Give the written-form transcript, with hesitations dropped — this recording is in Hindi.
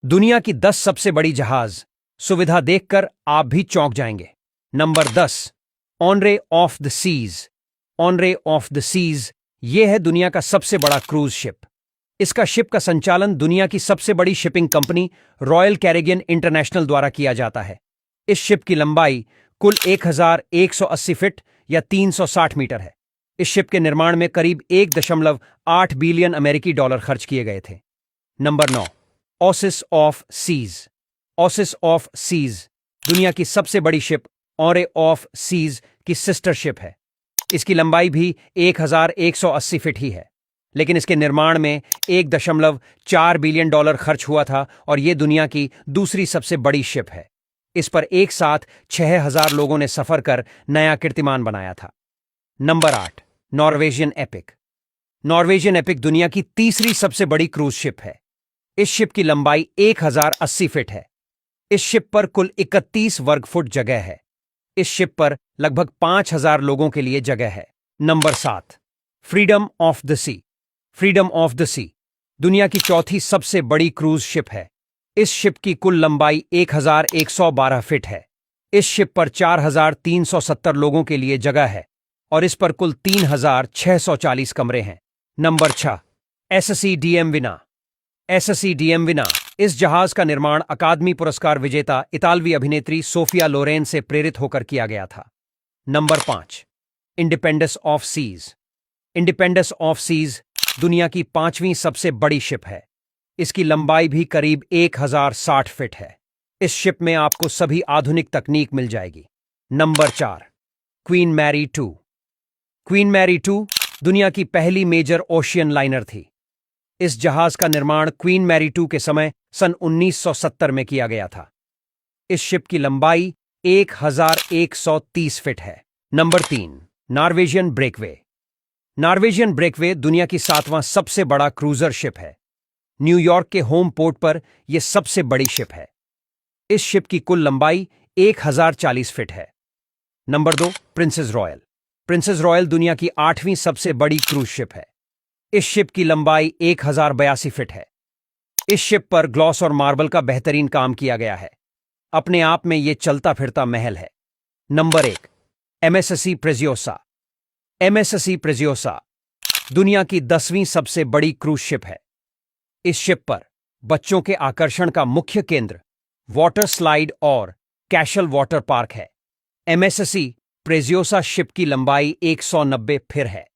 दुनिया की 10 सबसे बड़ी जहाज सुविधा देखकर आप भी चौंक जाएंगे। Number 10, Allure of the Seas. Allure of the Seas यह है दुनिया का सबसे बड़ा क्रूज शिप। इसका शिप का संचालन दुनिया की सबसे बड़ी shipping company royal Caribbean international द्वारा किया जाता है। इस शिप की लंबाई कुल 1180 फीट या 360 मीटर है। इस शिप के निर्माण में करीब 1.8 बिलियन अमेरिकी डॉलर खर्च किए गए थे। Number 9, Oasis of Seas. Oasis of Seas दुनिया की सबसे बड़ी शिप ऑरे ऑफ सीज की सिस्टर शिप है। इसकी लंबाई भी 1180 फीट ही है, लेकिन इसके निर्माण में 1.4 बिलियन डॉलर खर्च हुआ था और यह दुनिया की दूसरी सबसे बड़ी शिप है। इस पर एक साथ 6000 लोगों ने सफर कर नया कीर्तिमान बनाया था। Number 8, Norwegian epic. Norwegian epic दुनिया की तीसरी सबसे बड़ी क्रूज शिप है। इस शिप की लंबाई 1080 फीट है। इस शिप पर कुल 31 वर्ग फुट जगह है। इस शिप पर लगभग 5000 लोगों के लिए जगह है। Number 7, Freedom of the Sea. Freedom of the Sea दुनिया की चौथी सबसे बड़ी क्रूज शिप है। इस शिप की कुल लंबाई 1112 फीट है। इस शिप पर 4370 लोगों के लिए जगह है और इस पर कुल 3640 कमरे हैं। नंबर 6, एससी डिएमविना। एससी डिएमविना इस जहाज का निर्माण अकादमी पुरस्कार विजेता इतालवी अभिनेत्री सोफिया लोरेन से प्रेरित होकर किया गया था। Number 5, Independence of Seas. Independence of Seas दुनिया की 5वीं सबसे बड़ी शिप है। इसकी लंबाई भी करीब 1060 फीट है। इस शिप में आपको सभी आधुनिक तकनीक मिल जाएगी। Number 4, Queen Mary 2। Queen Mary 2 दुनिया की पहली मेजर ओशियन लाइनर थी। इस जहाज का निर्माण क्वीन मैरी 2 के समय सन 1970 में किया गया था। इस शिप की लंबाई 1130 फीट है। Number 3, Norwegian Breakaway. Norwegian Breakaway दुनिया की 7वां सबसे बड़ा क्रूजर शिप है। न्यूयॉर्क के होम पोर्ट पर यह सबसे बड़ी शिप है। इस शिप की कुल लंबाई 1040 फीट है। Number 2, princess royal. Princess royal दुनिया की 8वीं सबसे बड़ी क्रूज शिप है। इस शिप की लंबाई 1082 फीट है। इस शिप पर ग्लॉस और मार्बल का बेहतरीन काम किया गया है। अपने आप में यह चलता फिरता महल है। Number 1, MSC Preziosa. MSC Preziosa दुनिया की 10वीं सबसे बड़ी क्रूज शिप है। इस शिप पर बच्चों के आकर्षण का मुख्य केंद्र वाटर स्लाइड और कैशल वाटर पार्क है। एमएससी प्रेजियोसा शिप की लंबाई 190 फीट है।